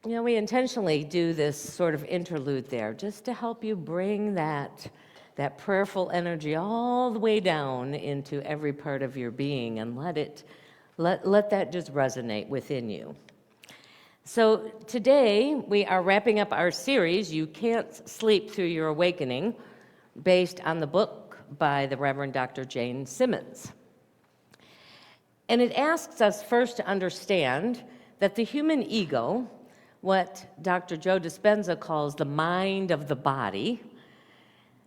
We intentionally do this sort of interlude there just to help you bring that prayerful energy all the way down into every part of your being and let that just resonate within you. So today we are wrapping up our series, You Can't Sleep Through Your Awakening, based on the book by the Reverend Dr. Jane Simmons. And it asks us first to understand that the human ego, what Dr. Joe Dispenza calls the mind of the body,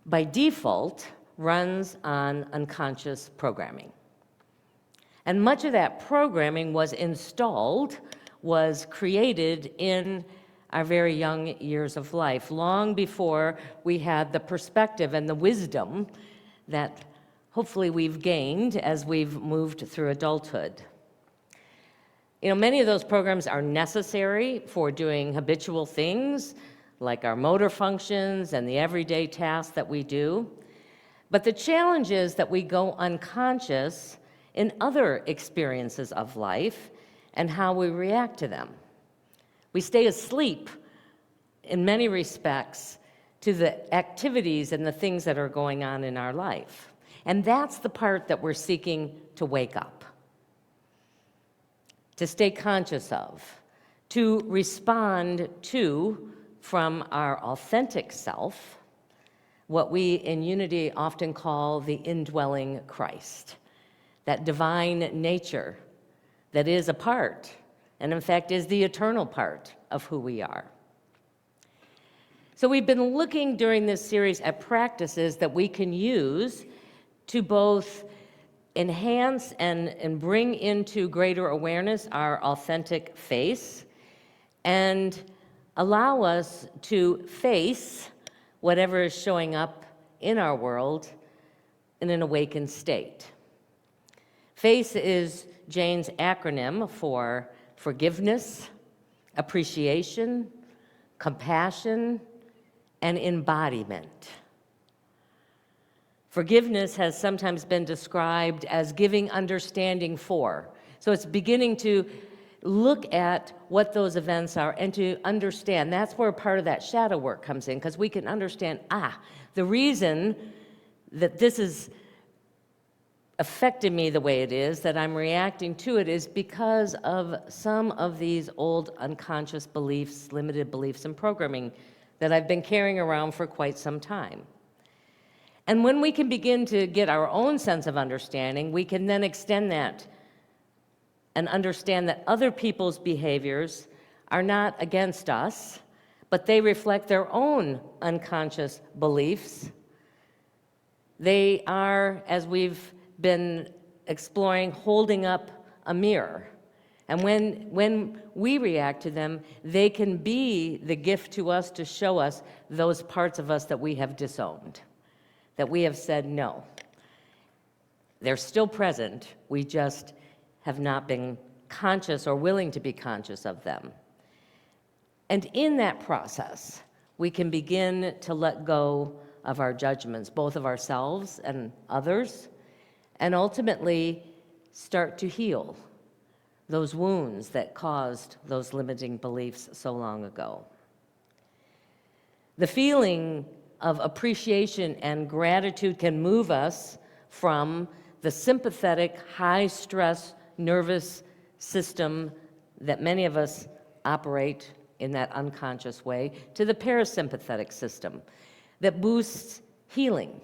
by default runs on unconscious programming. And much of that programming was created in our very young years of life, long before we had the perspective and the wisdom that hopefully we've gained as we've moved through adulthood. Many of those programs are necessary for doing habitual things, like our motor functions and the everyday tasks that we do. But the challenge is that we go unconscious in other experiences of life and how we react to them. We stay asleep in many respects to the activities and the things that are going on in our life. And that's the part that we're seeking to wake up, to stay conscious of, to respond to from our authentic self, what we in Unity often call the indwelling Christ, that divine nature that is a part, and in fact is the eternal part of who we are. So we've been looking during this series at practices that we can use to both enhance and bring into greater awareness our authentic face and allow us to face whatever is showing up in our world in an awakened state. FACE is Jane's acronym for forgiveness, appreciation, compassion, and embodiment. Forgiveness has sometimes been described as giving understanding for. So it's beginning to look at what those events are and to understand. That's where part of that shadow work comes in, because we can understand, the reason that this is affecting me the way it is, that I'm reacting to it, is because of some of these old unconscious beliefs, limited beliefs and programming that I've been carrying around for quite some time. And when we can begin to get our own sense of understanding, we can then extend that and understand that other people's behaviors are not against us, but they reflect their own unconscious beliefs. They are, as we've been exploring, holding up a mirror. And when we react to them, they can be the gift to us to show us those parts of us that we have disowned, that we have said no. They're still present, we just have not been conscious or willing to be conscious of them. And in that process, we can begin to let go of our judgments, both of ourselves and others, and ultimately start to heal those wounds that caused those limiting beliefs so long ago. The feeling of appreciation and gratitude can move us from the sympathetic, high-stress nervous system that many of us operate in that unconscious way to the parasympathetic system that boosts healing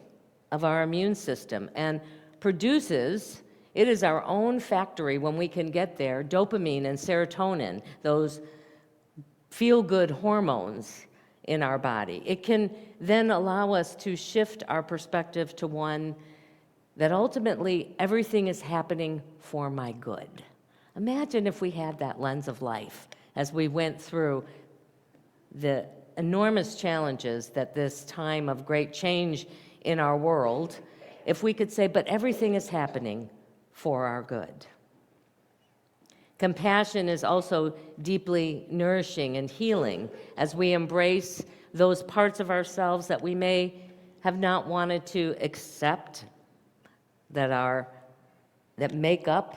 of our immune system and produces, it is our own factory when we can get there, dopamine and serotonin, those feel-good hormones in our body. It can then allow us to shift our perspective to one that ultimately everything is happening for my good. Imagine if we had that lens of life as we went through the enormous challenges that this time of great change in our world, if we could say, but everything is happening for our good. Compassion is also deeply nourishing and healing as we embrace those parts of ourselves that we may have not wanted to accept, that make up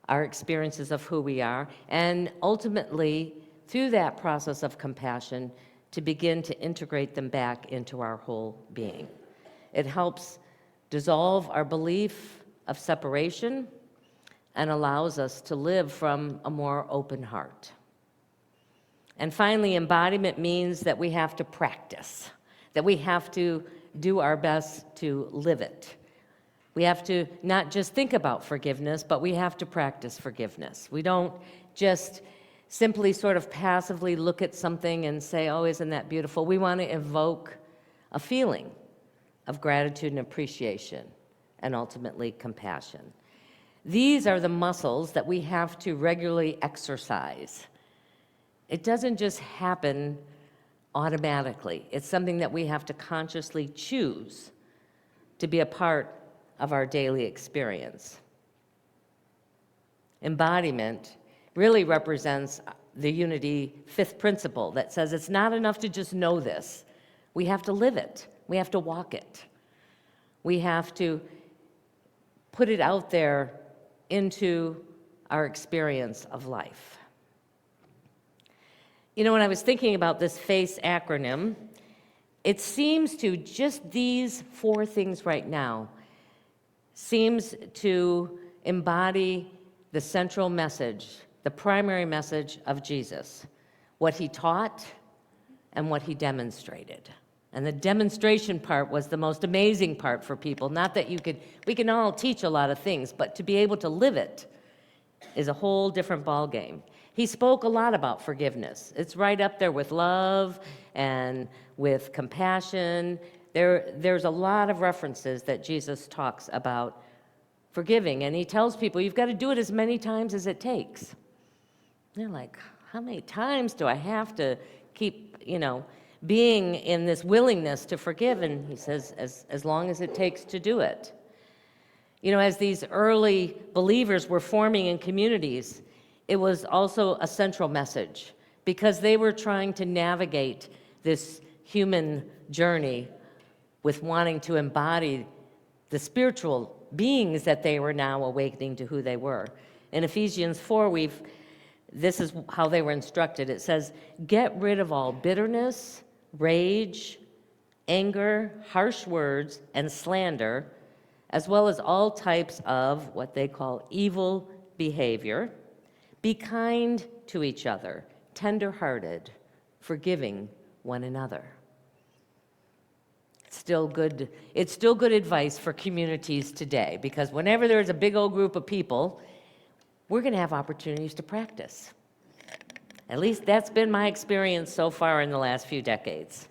our experiences of who we are, and ultimately through that process of compassion, to begin to integrate them back into our whole being. It helps dissolve our belief of separation and allows us to live from a more open heart. And finally, embodiment means that we have to practice, that we have to do our best to live it. We have to not just think about forgiveness, but we have to practice forgiveness. We don't just simply sort of passively look at something and say, oh, isn't that beautiful? We want to evoke a feeling of gratitude and appreciation, and ultimately compassion. These are the muscles that we have to regularly exercise. It doesn't just happen automatically. It's something that we have to consciously choose to be a part of our daily experience. Embodiment really represents the Unity fifth principle that says it's not enough to just know this. We have to live it. We have to walk it. We have to put it out there into our experience of life. You know, when I was thinking about this FACE acronym, it seems to, just these four things right now, seems to embody the central message, the primary message of Jesus, what he taught and what he demonstrated. And the demonstration part was the most amazing part for people. Not that we can all teach a lot of things, but to be able to live it is a whole different ballgame. He spoke a lot about forgiveness. It's right up there with love and with compassion. There's a lot of references that Jesus talks about forgiving, and he tells people, you've got to do it as many times as it takes. They're like, how many times do I have to keep, being in this willingness to forgive? And he says, as long as it takes to do it. As these early believers were forming in communities, it was also a central message because they were trying to navigate this human journey with wanting to embody the spiritual beings that they were now awakening to who they were. In Ephesians 4, this is how they were instructed. It says, get rid of all bitterness, rage, anger, harsh words, and slander, as well as all types of what they call evil behavior. Be kind to each other, tender-hearted, forgiving one another. It's still good advice for communities today, because whenever there's a big old group of people, we're going to have opportunities to practice. At least that's been my experience so far in the last few decades.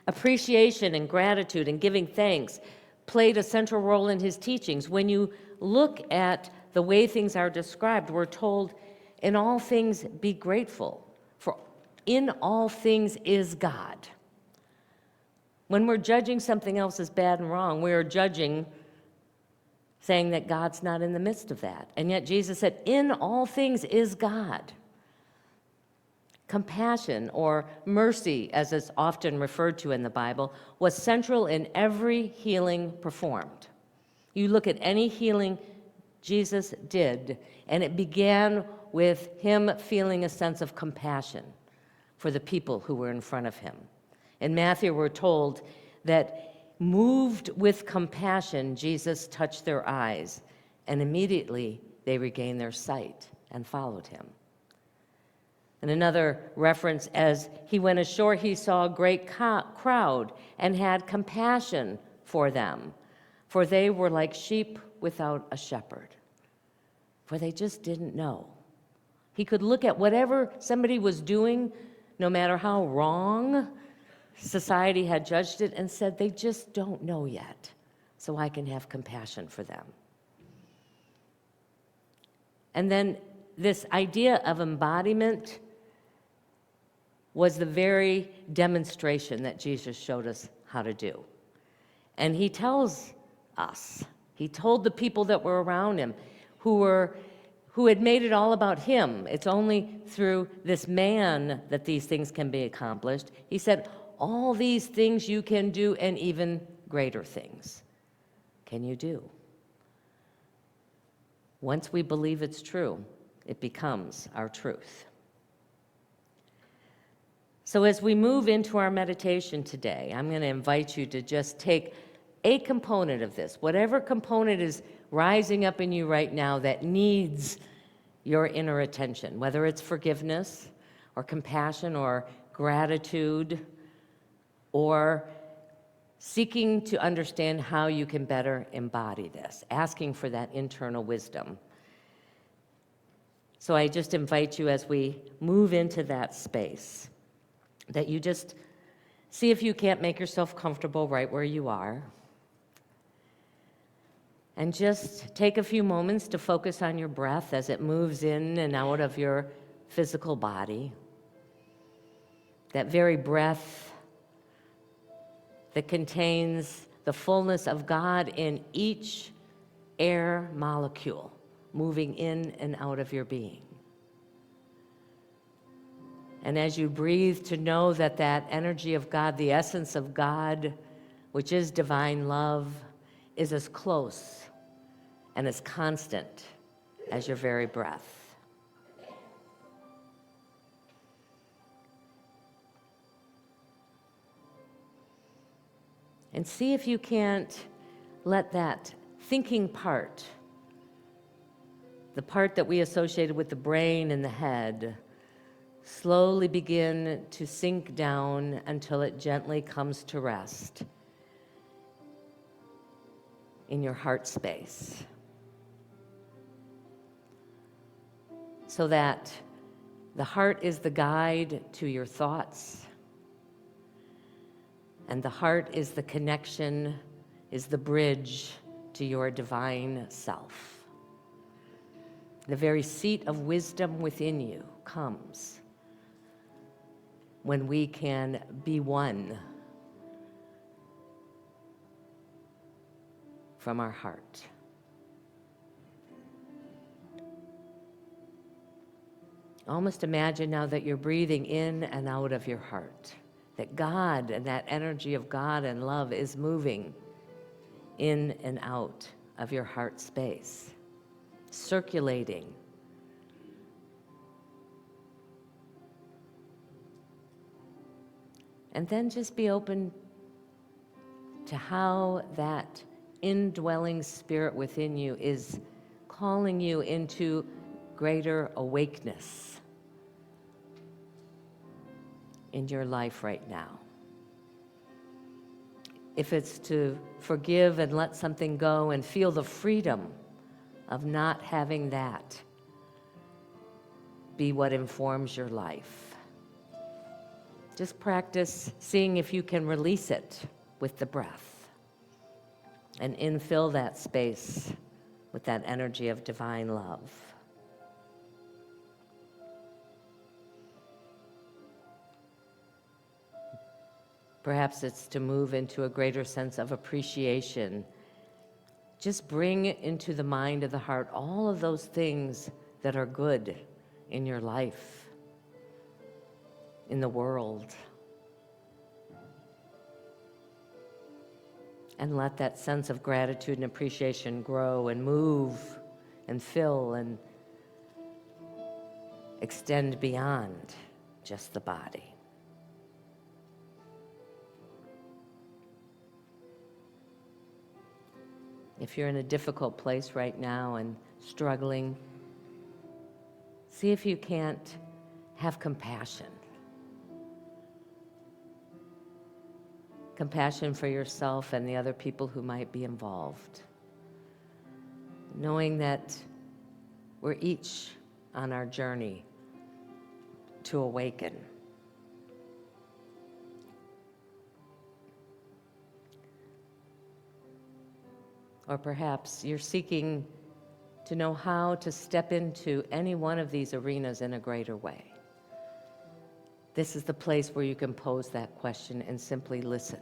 Appreciation and gratitude and giving thanks played a central role in his teachings. When you look at the way things are described, we're told, in all things be grateful, for in all things is God. When we're judging something else as bad and wrong, we are judging, saying that God's not in the midst of that. And yet Jesus said, in all things is God. Compassion, or mercy, as it's often referred to in the Bible, was central in every healing performed. You look at any healing Jesus did, and it began with him feeling a sense of compassion for the people who were in front of him. In Matthew, we're told that moved with compassion, Jesus touched their eyes, and immediately they regained their sight and followed him. And another reference, as he went ashore, he saw a great crowd and had compassion for them, for they were like sheep without a shepherd, for they just didn't know. He could look at whatever somebody was doing, no matter how wrong society had judged it, and said, they just don't know yet, so I can have compassion for them. And then this idea of embodiment was the very demonstration that Jesus showed us how to do. And he tells us, he told the people that were around him, who had made it all about him. It's only through this man that these things can be accomplished. He said, all these things you can do, and even greater things can you do. Once we believe it's true, it becomes our truth. So as we move into our meditation today, I'm going to invite you to just take a component of this, whatever component is rising up in you right now that needs your inner attention, whether it's forgiveness or compassion or gratitude or seeking to understand how you can better embody this, asking for that internal wisdom. So I just invite you as we move into that space that you just see if you can't make yourself comfortable right where you are. And just take a few moments to focus on your breath as it moves in and out of your physical body. That very breath that contains the fullness of God in each air molecule moving in and out of your being. And as you breathe, to know that that energy of God, the essence of God, which is divine love, is as close and as constant as your very breath. And see if you can't let that thinking part, the part that we associated with the brain and the head, slowly begin to sink down until it gently comes to rest in your heart space. So that the heart is the guide to your thoughts, and the heart is the connection, is the bridge to your divine self. The very seat of wisdom within you comes when we can be one from our heart. Almost imagine now that you're breathing in and out of your heart, that God and that energy of God and love is moving in and out of your heart space, circulating. And then just be open to how that indwelling spirit within you is calling you into greater awakeness in your life right now. If it's to forgive and let something go and feel the freedom of not having that be what informs your life. Just practice seeing if you can release it with the breath and infill that space with that energy of divine love. Perhaps it's to move into a greater sense of appreciation. Just bring into the mind of the heart all of those things that are good in your life, in the world. And let that sense of gratitude and appreciation grow and move and fill and extend beyond just the body. If you're in a difficult place right now and struggling, see if you can't have compassion. Compassion for yourself and the other people who might be involved. Knowing that we're each on our journey to awaken. Or perhaps you're seeking to know how to step into any one of these arenas in a greater way. This is the place where you can pose that question and simply listen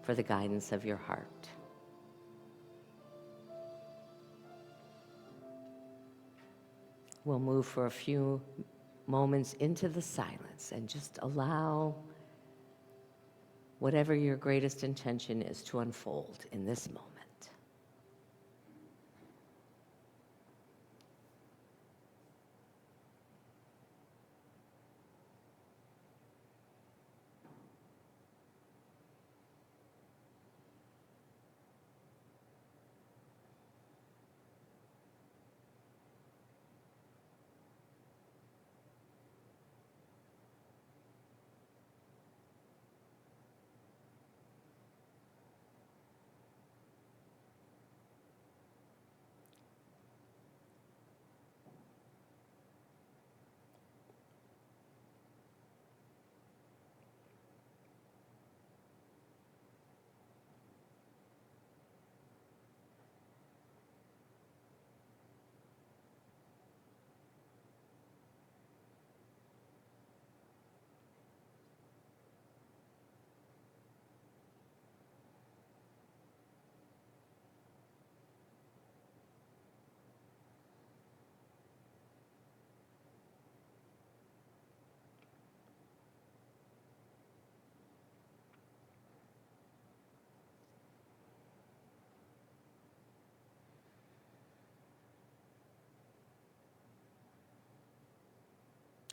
for the guidance of your heart. We'll move for a few moments into the silence and just allow whatever your greatest intention is to unfold in this moment.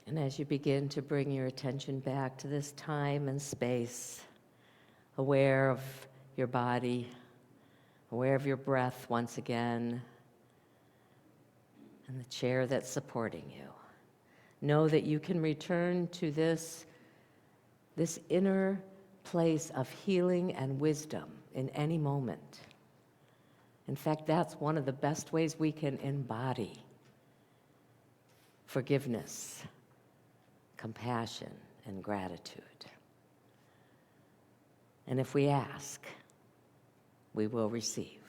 And as you begin to bring your attention back to this time and space, aware of your body, aware of your breath once again, and the chair that's supporting you, know that you can return to this inner place of healing and wisdom in any moment. In fact, that's one of the best ways we can embody forgiveness, compassion, and gratitude. And if we ask, we will receive.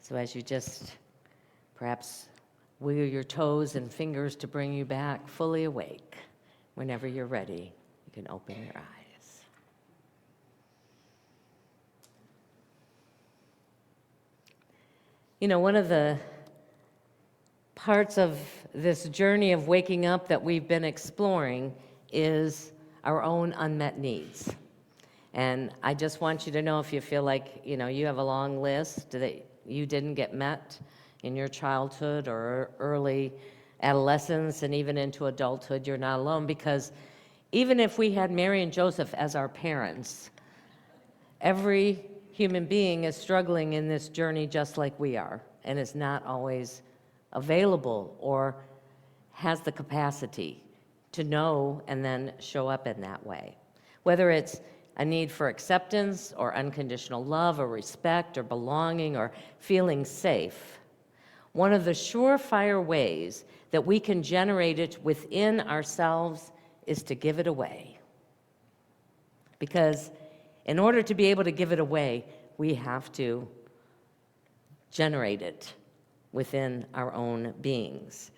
So as you just perhaps wiggle your toes and fingers to bring you back fully awake, whenever you're ready, you can open your eyes. You know, one of the parts of this journey of waking up that we've been exploring is our own unmet needs. And I just want you to know, if you feel like, you have a long list that you didn't get met in your childhood or early adolescence and even into adulthood, you're not alone, because even if we had Mary and Joseph as our parents, every human being is struggling in this journey just like we are, and is not always available or has the capacity to know and then show up in that way. Whether it's a need for acceptance or unconditional love or respect or belonging or feeling safe, one of the surefire ways that we can generate it within ourselves is to give it away. Because in order to be able to give it away, we have to generate it within our own beings.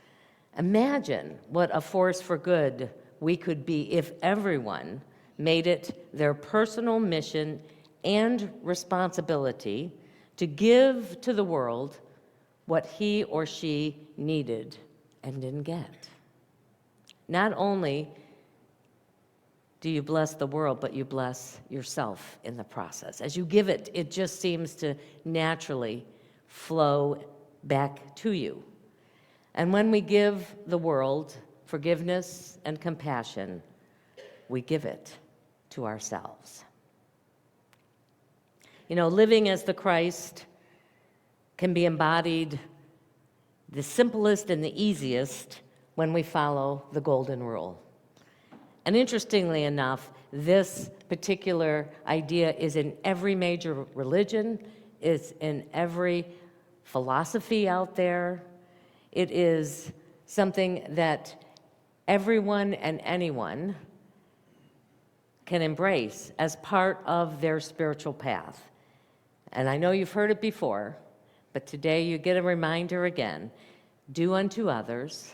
Imagine what a force for good we could be if everyone made it their personal mission and responsibility to give to the world what he or she needed and didn't get. Not only do you bless the world, but you bless yourself in the process. As you give it, it just seems to naturally flow back to you. And when we give the world forgiveness and compassion, we give it to ourselves. Living as the Christ can be embodied the simplest and the easiest when we follow the golden rule. And interestingly enough, this particular idea is in every major religion, it's in every philosophy out there. It is something that everyone and anyone can embrace as part of their spiritual path. And I know you've heard it before, but today you get a reminder again. Do unto others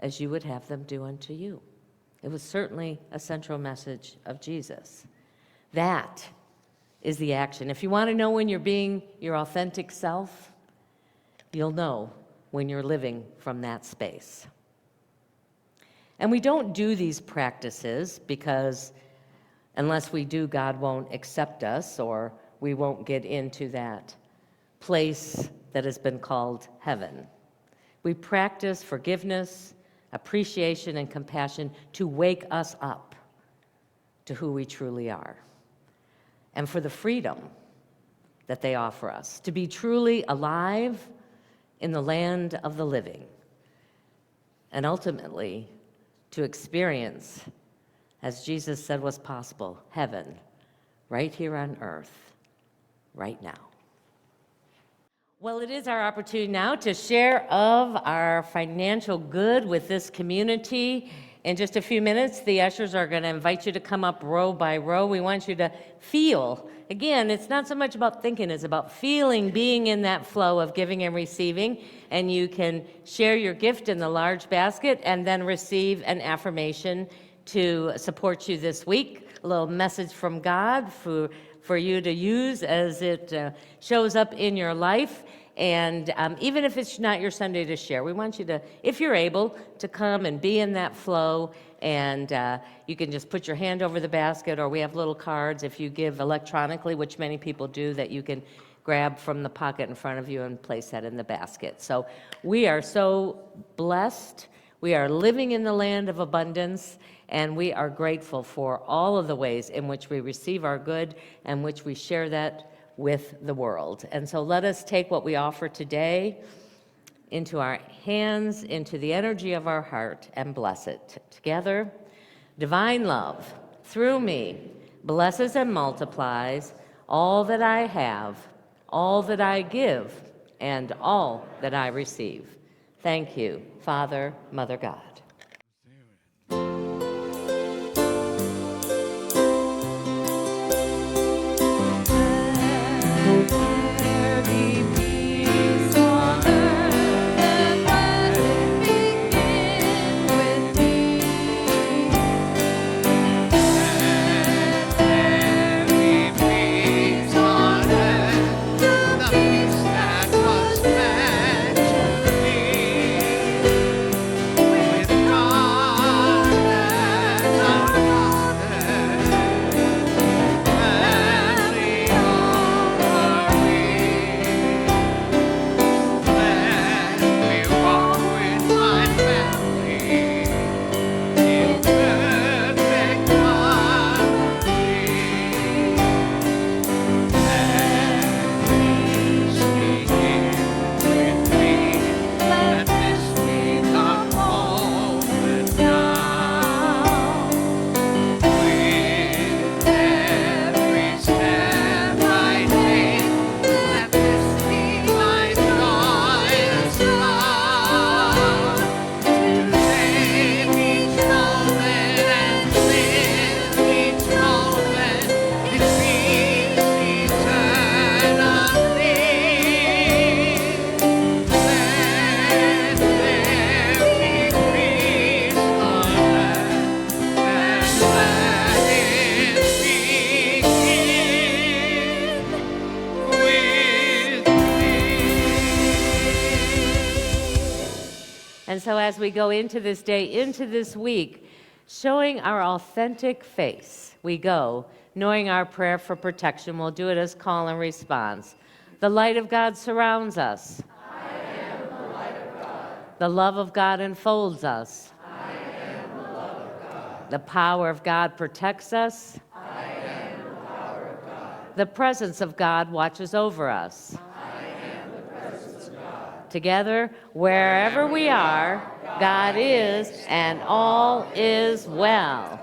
as you would have them do unto you. It was certainly a central message of Jesus. That is the action. If you want to know when you're being your authentic self, you'll know when you're living from that space. And we don't do these practices because unless we do, God won't accept us, or we won't get into that place that has been called heaven. We practice forgiveness, appreciation, and compassion to wake us up to who we truly are, and for the freedom that they offer us, to be truly alive in the land of the living, and ultimately to experience, as Jesus said was possible, heaven right here on earth, right now. Well, it is our opportunity now to share of our financial good with this community. In just a few minutes, the ushers are going to invite you to come up row by row. We want you to feel. Again, it's not so much about thinking, it's about feeling, being in that flow of giving and receiving. And you can share your gift in the large basket and then receive an affirmation to support you this week. A little message from God for you to use as it shows up in your life. And even if it's not your Sunday to share, we want you to, if you're able, to come and be in that flow. And you can just put your hand over the basket, or we have little cards if you give electronically, which many people do, that you can grab from the pocket in front of you and place that in the basket. So we are so blessed We are living in the land of abundance, and we are grateful for all of the ways in which we receive our good and which we share that with the world. And so let us take what we offer today into our hands, into the energy of our heart, and bless it. Together, divine love, through me, blesses and multiplies all that I have, all that I give, and all that I receive. Thank you, Father, Mother God. And so as we go into this day, into this week, showing our authentic face, we go, knowing our prayer for protection. We'll do it as call and response. The light of God surrounds us. I am the light of God. The love of God enfolds us. I am the love of God. The power of God protects us. I am the power of God. The presence of God watches over us. I am the presence of God. Together, wherever we are, God is, and all is well.